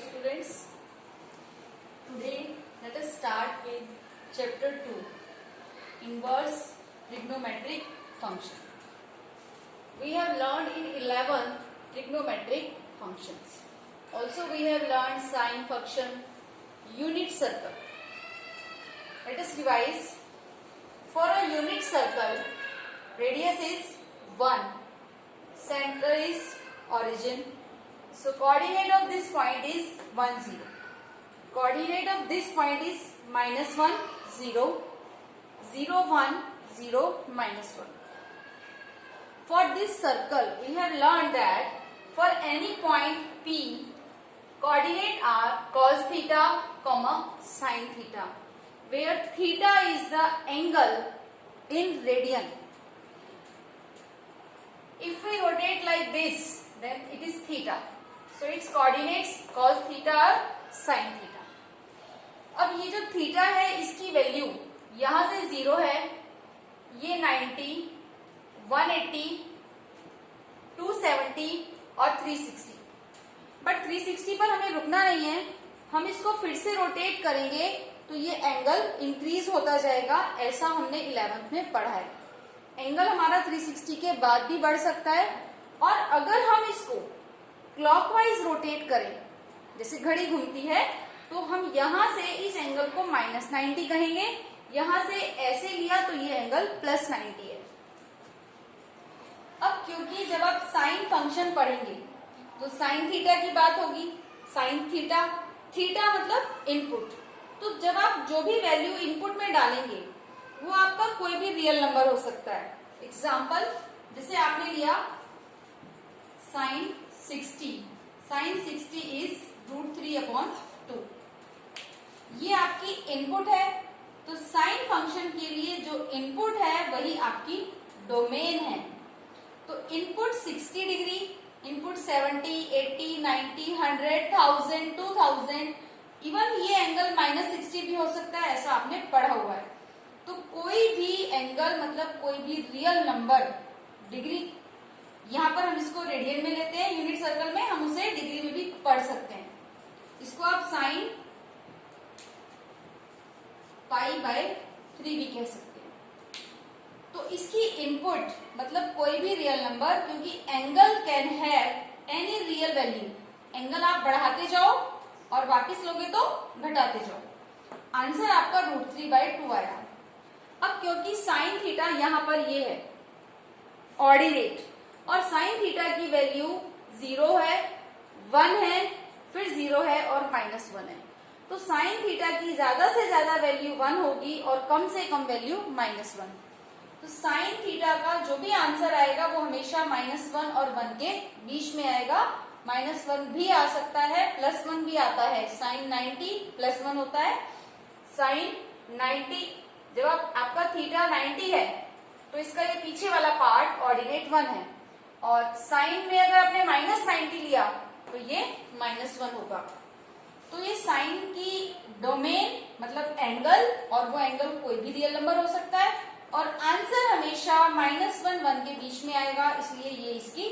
students, today let us start with chapter 2, inverse trigonometric function. We have learned in 11 trigonometric functions. Also we have learned sine function, unit circle. Let us revise. For a unit circle, radius is 1, center is origin. So coordinate of this point is 1, 0. Coordinate of this point is minus 1, 0, 0, 1, 0, minus 1. For this circle, we have learned that for any point P, coordinate are cos theta, sin theta, where theta is the angle in radian. If we rotate like this, then it is theta. So its coordinates cos theta और sin theta. अब ये जो theta है इसकी value यहां से 0 है, ये 90, 180, 270 और 360. बट 360 पर हमें रुकना नहीं है, हम इसको फिर से रोटेट करेंगे तो ये एंगल इंक्रीज होता जाएगा. ऐसा हमने 11th में पढ़ा है. एंगल हमारा 360 के बाद भी बढ़ सकता है, और अगर हम इसको क्लॉकवाइज रोटेट करें, जैसे घड़ी घूमती है, तो हम यहां से इस एंगल को -90 कहेंगे. यहां से ऐसे लिया तो ये एंगल +90 है. अब क्योंकि जब आप साइन फंक्शन पढ़ेंगे तो साइन थीटा की बात होगी. साइन थीटा, थीटा मतलब इनपुट. तो जब आप जो भी वैल्यू इनपुट में डालेंगे वो आपका कोई भी रियल नंबर हो सकता है. एग्जाम्पल, जैसे आपने लिया साइन 60. Sign 60 is √3/2. ये आपकी इनपुट है. तो साइन फंक्शन के लिए जो इनपुट है वही आपकी डोमेन है. तो इनपुट 60 डिग्री, इनपुट 70, 80, 90, 100, 1000, 2000, इवन ये एंगल -60 भी हो सकता है. ऐसा आपने पढ़ा हुआ है. तो कोई भी एंगल मतलब कोई भी रियल नंबर डिग्री, यहां पर हम इसको रेडियन में लेते हैं. यूनिट सर्कल में हम उसे डिग्री में भी पढ़ सकते हैं. इसको आप साइन π/3 भी कह सकते हैं. तो इसकी इनपुट मतलब कोई भी रियल नंबर, क्योंकि angle can have any real value. Angle आप बढ़ाते जाओ और वापस लोगे तो घटाते जाओ. आंसर आपका √3/2 आया. अब क्योंकि साइन थीटा यहां पर ये है ऑर्डिनेट, और साइन थीटा की वैल्यू 0 है, 1 है, फिर 0 है और -1 है. तो साइन थीटा की ज्यादा से ज्यादा वैल्यू 1 होगी और कम से कम वैल्यू -1. तो साइन थीटा का जो भी आंसर आएगा वो हमेशा -1 और 1 के बीच में आएगा. -1 भी आ सकता है, +1 भी आता है. साइन 90 +1 होता है. साइन 90, जब आपका थीटा 90 है तो इसका ये पीछे वाला पार्ट ऑर्डिनेट 1 है, और साइन में अगर आपने -90 लिया तो ये -1 होगा. तो ये साइन की डोमेन मतलब एंगल, और वो एंगल कोई भी रियल नंबर हो सकता है, और आंसर हमेशा -1, 1 के बीच में आएगा. इसलिए ये इसकी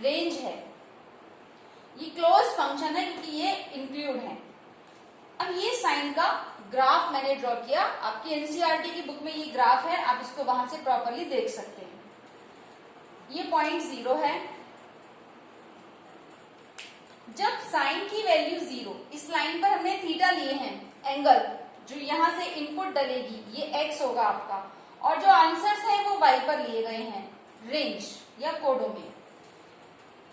रेंज है. ये क्लोज फंक्शन है क्योंकि ये इंक्लूड है. अब ये साइन का ग्राफ मैंने ड्रॉ किया. आपकी एनसीईआरटी की बुक में ये ग्राफ है, आप इसको वहां से प्रॉपरली देख सकते हैं. ये पॉइंट 0 है. जब साइन की वैल्यू 0, इस लाइन पर हमने थीटा लिए हैं, एंगल जो यहां से इनपुट डलेगी ये x होगा आपका, और जो आंसर्स हैं वो y पर लिए गए हैं रेंज या कोडों में.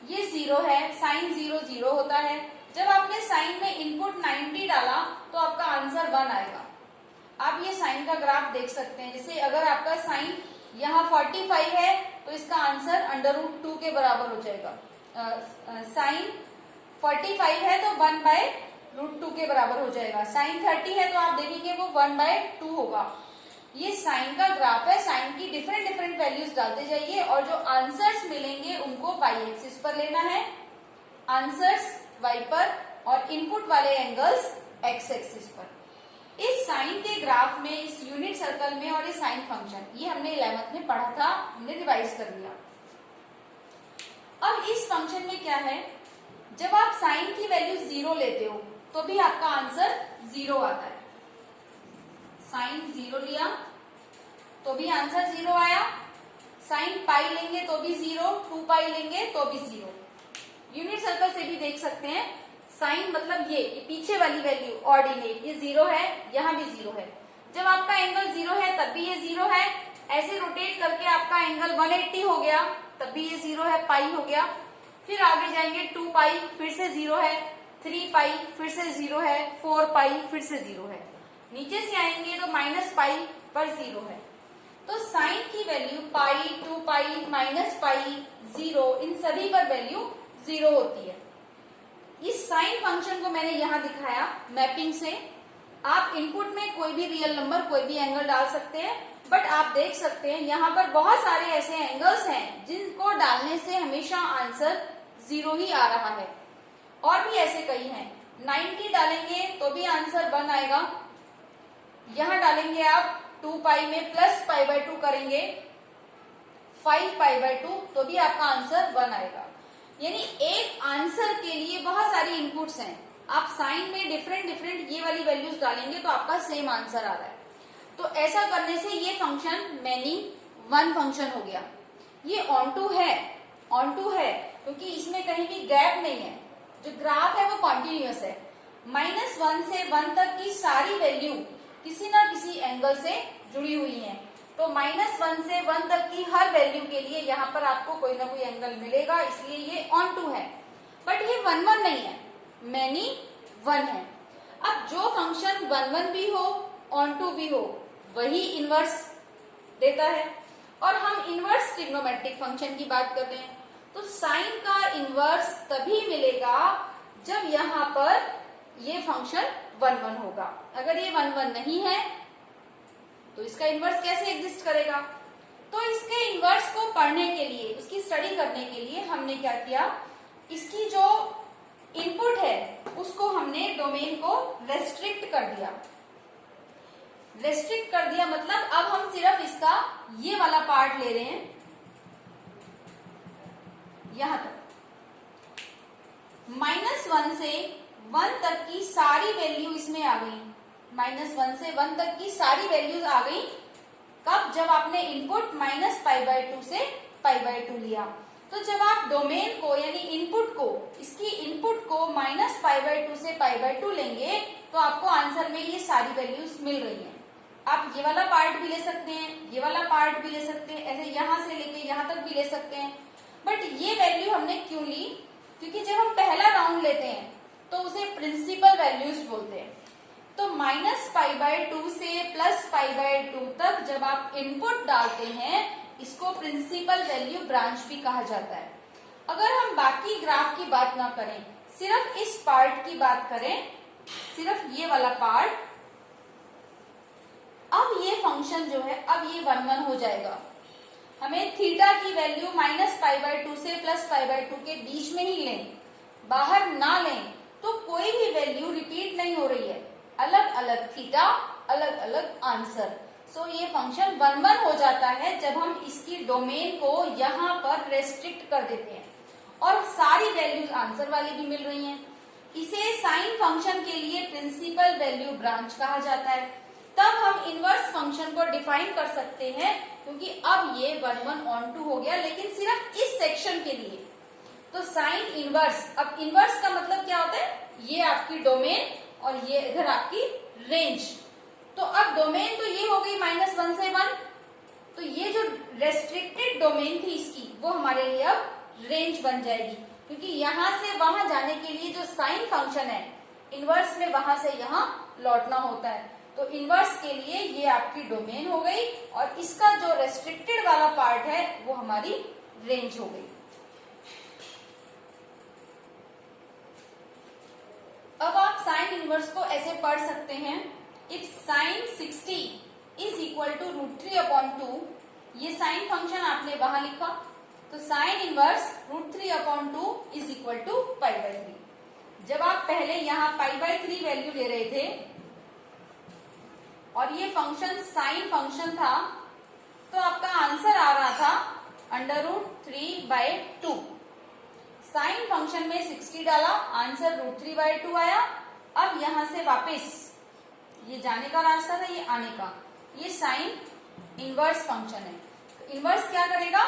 ये 0 है. साइन 0, 0 होता है. जब आपने साइन में इनपुट 90 डाला तो आपका आंसर 1 आएगा. आप ये साइन का ग्राफ देख सकते हैं. जैसे अगर आपका साइन यहाँ 45 है तो इसका आंसर √2 के बराबर हो जाएगा. साइन 45 है तो 1/√2 के बराबर हो जाएगा. साइन 30 है तो आप देखेंगे वो 1/2 होगा. ये साइन का ग्राफ है. साइन की डिफरेंट वैल्यूज डालते जाइए और जो आंसर्स मिलेंगे उनको y एक्सिस पर लेना है, आंसर्स y पर, और इनपुट वाले एंगल्स x एक्सिस पर. इस साइन के ग्राफ में, इस यूनिट सर्कल में, और ये साइन फंक्शन ये हमने 11th में पढ़ा था, हमने रिवाइज कर लिया. अब इस फंक्शन में क्या है, जब आप साइन की वैल्यू 0 लेते हो तो भी आपका आंसर 0 आता है। साइन 0 लिया तो भी आंसर 0 आया, साइन पाई लेंगे तो भी 0, 2 पाई लेंगे तो भी 0। यूनिट सर्कल से भी देख सकते हैं, साइन मतलब ये पीछे वाली वैल्यू ऑर्डिनेट, ये 0 है, यहाँ भी 0 है। जब आपका एंगल 0 है तब भी ये 0 है, ऐसे रोटेट करके आपका एंगल 180 हो गया तब भी ये 0 है, पाई हो गया। फिर आगे जाएंगे 2 पाई फिर से 0 है, 3 पाई फिर से 0 है, 4 पाई फिर से 0 है। नीचे से आएंगे तो माइनस पाई पर 0 है। तो साइन की वैल्यू पाई, 2 पाई, माइनस पाई, 0, इन सभी पर वैल्यू 0 होती है। इस साइन फंक्शन को मैंने यहाँ दिखाया मैपिंग से। आप इनपुट में कोई भी रियल नंबर, कोई भी एंगल डाल सकते हैं, बट आप देख सकते हैं यहाँ पर बहुत सारे ऐसे एंगल्स हैं जिनको डालने से हमेशा आंसर 0 ही आ रहा है। और भी ऐसे कई हैं, 90 डालेंगे तो भी आंसर 1 आएगा। यहाँ डालेंगे आप 2 पाई में प्लस पाई बाय 2 करेंगे 5 पाई बाय 2 तो भी आपका आंसर 1 आएगा। यानी एक आंसर के लिए बहुत सारी इनपुट्स हैं। आप साइन में डिफरेंट ये वाली वैल्यूज डालेंगे तो आपका सेम आंसर आ रहा है। तो ऐसा करने से ये फंक्शन मैनी वन फंक्शन हो गया। ये ऑन टू है क्योंकि इसमें कहीं भी गैप नहीं है। जो ग्राफ है वो कॉन्टिन्यूअस है। -1 से 1 तक की सारी वैल्यू किसी ना किसी एंगल से जुड़ी हुई है। तो -1 से 1 तक की हर वैल्यू के लिए यहाँ पर आपको कोई ना कोई एंगल मिलेगा, इसलिए ये ऑन टू है। बट ये 1 नहीं है, मैनी वन है। अब जो फंक्शन 1 भी हो, ऑन टू भी हो, वही इनवर्स देता है। और हम इनवर्स ट्रिग्नोमेट्रिक फंक्शन की बात करते हैं तो साइन का इनवर्स तभी मिलेगा जब यहाँ पर ये फंक्शन 1 होगा। अगर ये 1 नहीं है तो इसका इनवर्स कैसे एग्जिस्ट करेगा। तो इसके इनवर्स को पढ़ने के लिए, उसकी स्टडी करने के लिए हमने क्या किया, इसकी जो इनपुट है उसको हमने डोमेन को रेस्ट्रिक्ट कर दिया। रेस्ट्रिक्ट कर दिया मतलब अब हम सिर्फ इसका ये वाला पार्ट ले रहे हैं, यहां तक। -1 से 1 तक की सारी वैल्यू इसमें आ गई। -1 से 1 तक की सारी वैल्यूज आ गई कब, जब आपने इनपुट -π/2 से π/2 लिया। तो जब आप डोमेन को यानी इनपुट को, इसकी इनपुट को -π/2 से π/2 लेंगे तो आपको आंसर में ये सारी वैल्यूज मिल रही हैं। आप ये वाला पार्ट भी ले सकते हैं, ये वाला पार्ट भी ले सकते हैं, ऐसे यहां से लेके यहां तक भी ले सकते हैं। बट ये वैल्यू हमने क्यों ली, क्योंकि जब हम पहला राउंड लेते हैं तो उसे प्रिंसिपल वैल्यूज बोलते हैं। तो -π/2 से +π/2 तक जब आप इनपुट डालते हैं इसको प्रिंसिपल वैल्यू ब्रांच भी कहा जाता है। अगर हम बाकी ग्राफ की बात ना करें, सिर्फ इस पार्ट की बात करें, सिर्फ ये वाला पार्ट, अब ये फंक्शन जो है अब ये 1 हो जाएगा। हमें थीटा की वैल्यू -π/2 से +π/2 के बीच में ही लें, बाहर ना लें तो कोई भी वैल्यू रिपीट नहीं हो रही है। अलग अलग थीटा, अलग अलग आंसर। सो ये फंक्शन 1 हो जाता है जब हम इसकी डोमेन को यहाँ पर रेस्ट्रिक्ट कर देते हैं और सारी वैल्यूज आंसर वाली भी मिल रही हैं। इसे साइन फंक्शन के लिए प्रिंसिपल वैल्यू ब्रांच कहा जाता है। तब हम इनवर्स फंक्शन को डिफाइन कर सकते हैं क्योंकि अब ये 1 ऑन टू हो गया, लेकिन सिर्फ इस सेक्शन के लिए। तो साइन इनवर्स, अब इनवर्स का मतलब क्या होता है, ये आपकी डोमेन और ये इधर आपकी रेंज। तो अब डोमेन तो ये हो गई -1 से 1, तो ये जो रेस्ट्रिक्टेड डोमेन थी इसकी वो हमारे लिए अब रेंज बन जाएगी, क्योंकि यहां से वहां जाने के लिए जो साइन फंक्शन है इनवर्स में वहां से यहां लौटना होता है। तो इनवर्स के लिए ये आपकी डोमेन हो गई और इसका जो रेस्ट्रिक्टेड वाला पार्ट है वो हमारी रेंज हो गई। अब आप साइन इनवर्स को ऐसे पढ़ सकते हैं, if sine 60 is equal to √3/2, ये साइन फंक्शन आपने वहां लिखा, तो sine inverse √3/2 is equal to π/3। जब आप पहले यहाँ π/3 वैल्यू ले रहे थे और ये फंक्शन साइन फंक्शन था तो आपका आंसर आ रहा था √3/2। साइन फंक्शन में 60 डाला, आंसर √3/2 आया। अब यहां से वापस ये जाने का रास्ता था, ये आने का, ये साइन इनवर्स फंक्शन है। तो इनवर्स क्या करेगा,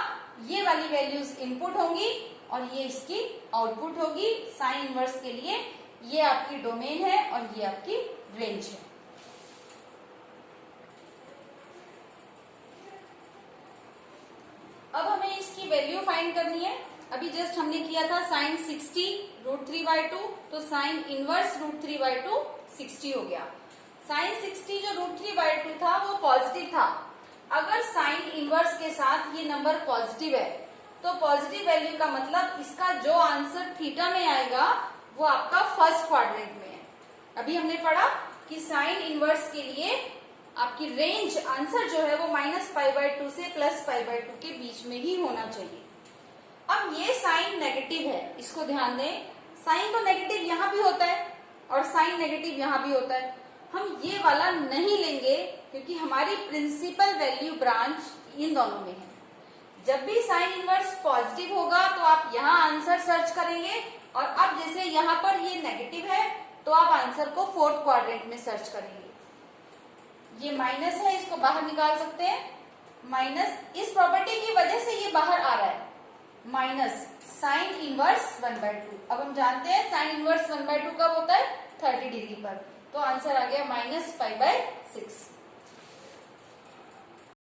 ये वाली वैल्यूज इनपुट होंगी और ये इसकी आउटपुट होगी। साइन इनवर्स के लिए ये आपकी डोमेन है और ये आपकी रेंज है। अब हमें इसकी वैल्यू फाइंड करनी है। अभी जस्ट हमने किया था साइन 60 √3/2, तो साइन इनवर्स √3/2 60 हो गया। साइन 60 जो √3/2 था वो पॉजिटिव था। अगर साइन इनवर्स के साथ ये नंबर पॉजिटिव है तो पॉजिटिव वैल्यू का मतलब इसका जो आंसर थीटा में आएगा वो आपका फर्स्ट क्वाड्रेंट में है। अभी हमने पढ़ा कि साइन इनवर्स के लिए आपकी रेंज आंसर जो है वो -π/2 से +π/2 के बीच में ही होना चाहिए। अब ये साइन नेगेटिव है, इसको ध्यान दें। साइन तो नेगेटिव यहां भी होता है और साइन नेगेटिव यहां भी होता है। हम ये वाला नहीं लेंगे क्योंकि हमारी प्रिंसिपल वैल्यू ब्रांच इन दोनों में है। जब भी साइन इनवर्स पॉजिटिव होगा तो आप यहाँ आंसर सर्च करेंगे, और अब जैसे यहाँ पर ये नेगेटिव है तो आप आंसर को फोर्थ क्वाड्रेंट में सर्च करेंगे। ये माइनस है, इसको बाहर निकाल सकते हैं। माइनस, इस प्रॉपर्टी की वजह से ये बाहर आ रहा है, माइनस साइन इनवर्स 1/2। अब हम जानते हैं साइन इनवर्स 1/2 कब होता है, 30 डिग्री पर। तो आंसर आ गया -π/6।